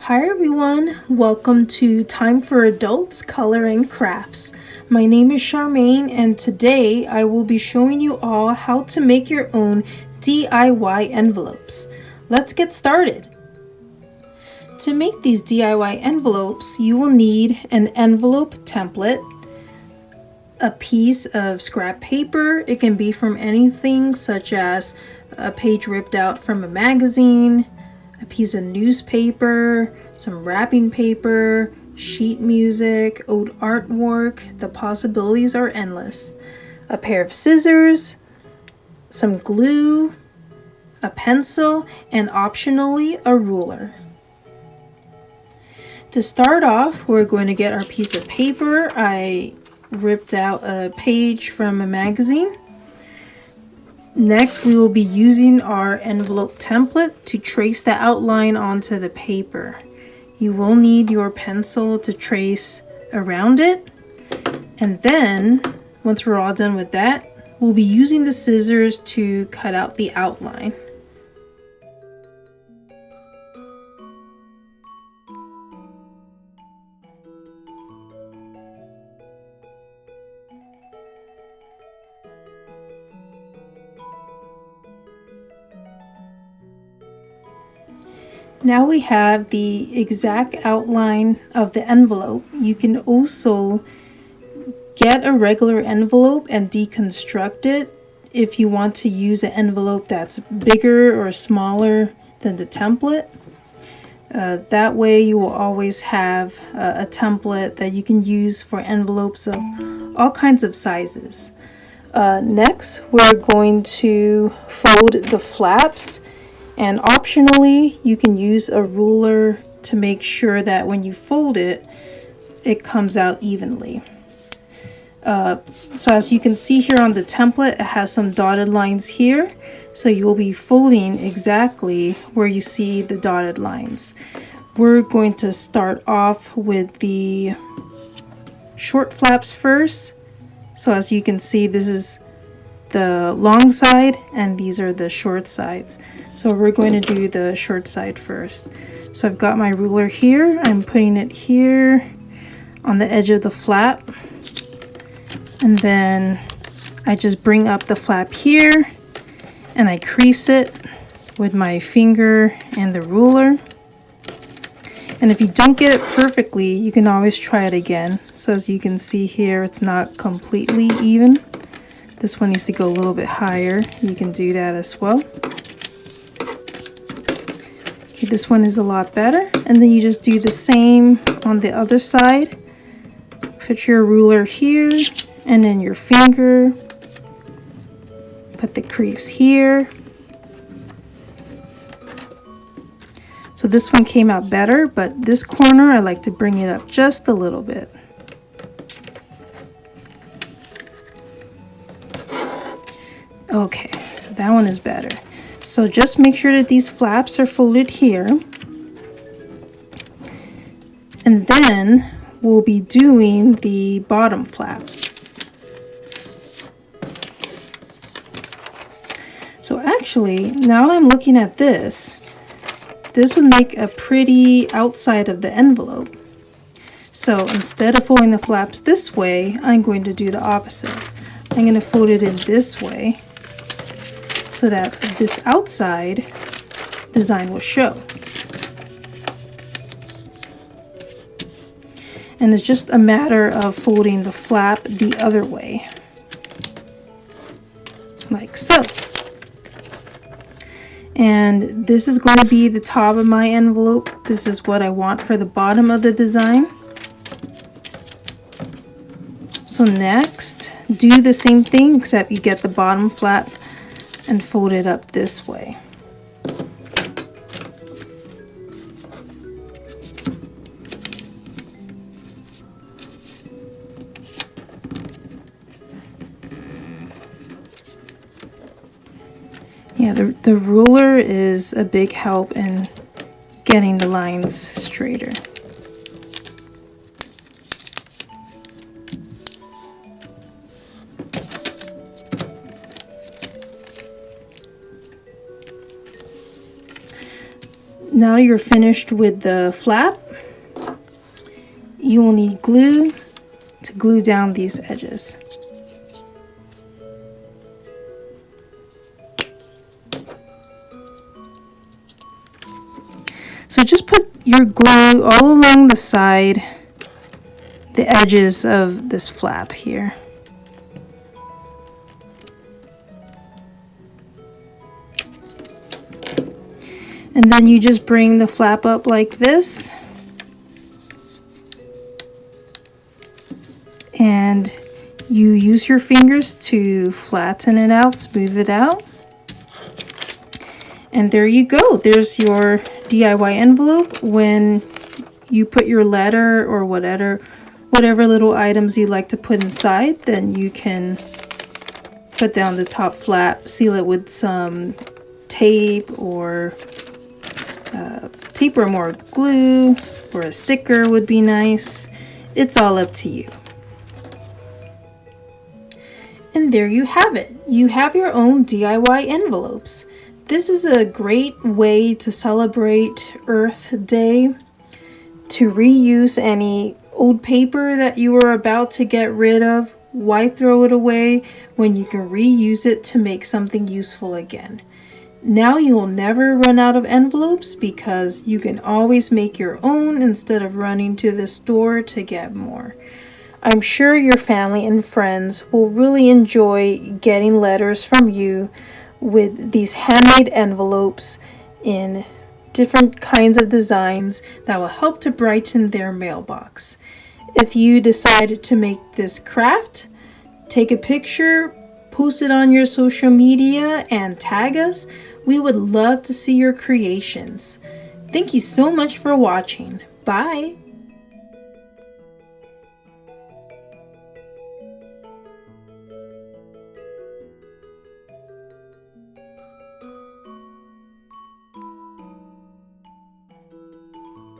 Hi everyone, welcome to Time for Adults Color and Crafts. My name is Charmaine and today I will be showing you all how to make your own DIY envelopes. Let's get started. To make these DIY envelopes, you will need an envelope template, a piece of scrap paper. It can be from anything such as a page ripped out from a magazine, a piece of newspaper, some wrapping paper, sheet music, old artwork. The possibilities are endless. A pair of scissors, some glue, a pencil, and optionally a ruler. To start off, we're going to get our piece of paper. I ripped out a page from a magazine. Next, we will be using our envelope template to trace the outline onto the paper. You will need your pencil to trace around it. And then, once we're all done with that, we'll be using the scissors to cut out the outline. Now we have the exact outline of the envelope. You can also get a regular envelope and deconstruct it if you want to use an envelope that's bigger or smaller than the template. That way you will always have a template that you can use for envelopes of all kinds of sizes. Next, we're going to fold the flaps. And optionally, you can use a ruler to make sure that when you fold it, it comes out evenly. So as you can see here on the template, it has some dotted lines here. So you'll be folding exactly where you see the dotted lines. We're going to start off with the short flaps first. So as you can see, this is the long side and these are the short sides. So we're going to do the short side first. So I've got my ruler here. I'm putting it here on the edge of the flap. And then I just bring up the flap here and I crease it with my finger and the ruler. And if you don't get it perfectly, you can always try it again. So as you can see here, it's not completely even. This one needs to go a little bit higher. You can do that as well. Okay, this one is a lot better. And then you just do the same on the other side. Put your ruler here and then your finger. Put the crease here. So this one came out better, but this corner I like to bring it up just a little bit. Okay, so that one is better. So just make sure that these flaps are folded here. And then we'll be doing the bottom flap. So actually, now that I'm looking at this would make a pretty outside of the envelope. So instead of folding the flaps this way, I'm going to do the opposite. I'm going to fold it in this way, so that this outside design will show. And it's just a matter of folding the flap the other way, like so. And this is going to be the top of my envelope. This is what I want for the bottom of the design. So next, do the same thing, except you get the bottom flap and fold it up this way. Yeah, the ruler is a big help in getting the lines straighter. Now you're finished with the flap, you will need glue to glue down these edges. So just put your glue all along the side, the edges of this flap here. And then you just bring the flap up like this. And you use your fingers to flatten it out, smooth it out. And there you go. There's your DIY envelope. When you put your letter or whatever little items you like to put inside, then you can put down the top flap, seal it with some tape or more glue, or a sticker would be nice. It's all up to you. And there you have it. You have your own DIY envelopes. This is a great way to celebrate Earth Day, to reuse any old paper that you were about to get rid of. Why throw it away when you can reuse it to make something useful again? Now you'll never run out of envelopes because you can always make your own instead of running to the store to get more. I'm sure your family and friends will really enjoy getting letters from you with these handmade envelopes in different kinds of designs that will help to brighten their mailbox. If you decide to make this craft, take a picture, post it on your social media, and tag us. We would love to see your creations. Thank you so much for watching. Bye!